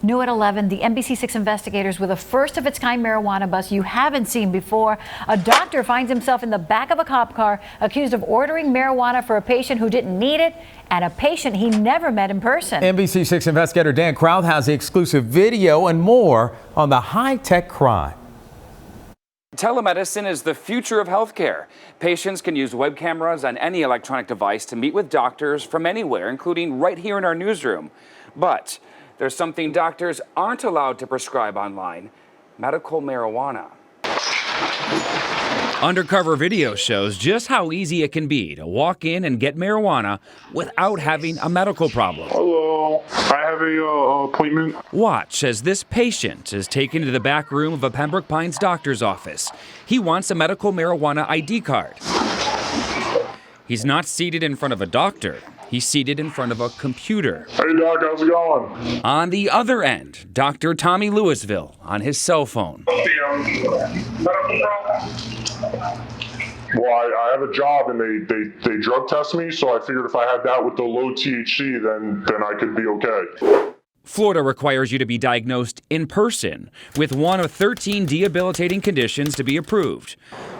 New at 11, the NBC6 investigators with a first-of-its-kind marijuana bust you haven't seen before. A doctor finds himself in the back of a cop car accused of ordering marijuana for a patient who didn't need it and a patient he never met in person. NBC6 investigator Dan Krauth has the exclusive video and more on the high-tech crime. Telemedicine is the future of healthcare. Patients can use web cameras on any electronic device to meet with doctors from anywhere, including right here in our newsroom. But there's something doctors aren't allowed to prescribe online: medical marijuana. Undercover video shows just how easy it can be to walk in and get marijuana without having a medical problem. Hello, I have a appointment. Watch as this patient is taken to the back room of a Pembroke Pines doctor's office. He wants a medical marijuana ID card. He's not seated in front of a doctor. He's seated in front of a computer. Hey Doc, how's it going? On the other end, Dr. Tommy Louisville on his cell phone. Well, I have a job and they drug test me, so I figured if I had that with the low THC, then I could be okay. Florida requires you to be diagnosed in person with one of 13 debilitating conditions to be approved.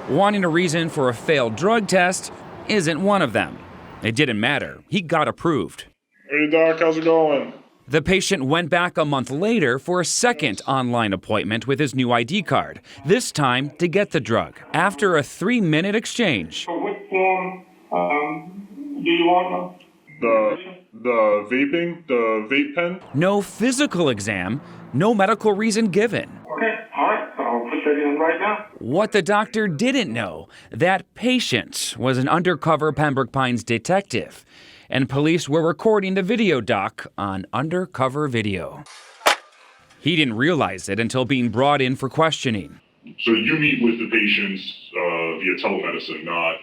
Wanting a reason for a failed drug test isn't one of them. It didn't matter. He got approved. Hey Doc, how's it going? The patient went back a month later for a second online appointment with his new ID card, this time to get the drug. After a 3-minute exchange. So which do you want? The vaping? The vape pen? No physical exam, no medical reason given. Okay, all right, I'll put that in right now. What the doctor didn't know, that patient was an undercover Pembroke Pines detective, and police were recording the video doc on undercover video. He didn't realize it until being brought in for questioning. So you meet with the patients via telemedicine, not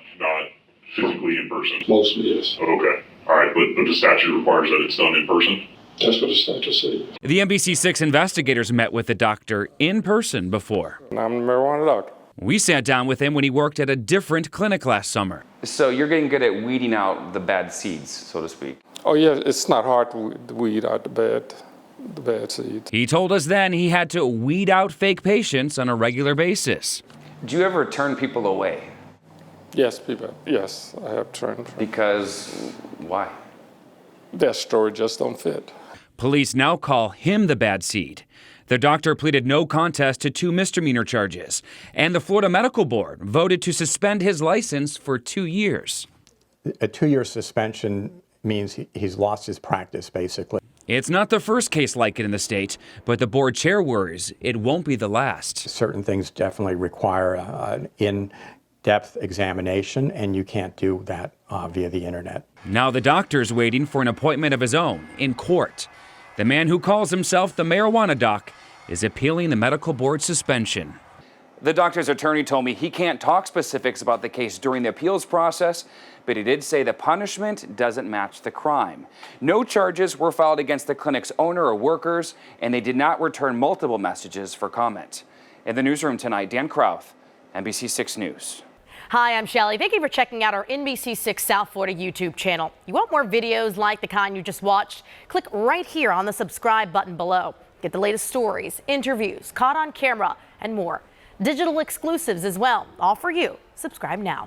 physically in person? Mostly, yes. Okay. All right, but the statute requires that it's done in person? That's what the statute says. The NBC6 investigators met with the doctor in person before. I'm a marijuana doctor. We sat down with him when he worked at a different clinic last summer. So you're getting good at weeding out the bad seeds, so to speak. Oh yeah, it's not hard to weed out the bad seeds. He told us then he had to weed out fake patients on a regular basis. Do you ever turn people away? Yes, I have turned. Because why? Their story just don't fit. Police now call him the bad seed. The doctor pleaded no contest to 2 misdemeanor charges, and the Florida Medical Board voted to suspend his license for 2 years. A 2-year suspension means he's lost his practice, basically. It's not the first case like it in the state, but the board chair worries it won't be the last. Certain things definitely require an in-depth examination, and you can't do that via the internet. Now the doctor's waiting for an appointment of his own in court. The man who calls himself the marijuana doc is appealing the medical board suspension. The doctor's attorney told me he can't talk specifics about the case during the appeals process, but he did say the punishment doesn't match the crime. No charges were filed against the clinic's owner or workers, and they did not return multiple messages for comment. In the newsroom tonight, Dan Krauth, NBC6 News. Hi, I'm Shelly. Thank you for checking out our NBC6 South Florida YouTube channel. You want more videos like the kind you just watched? Click right here on the subscribe button below. Get the latest stories, interviews, caught on camera, and more. Digital exclusives as well, all for you. Subscribe now.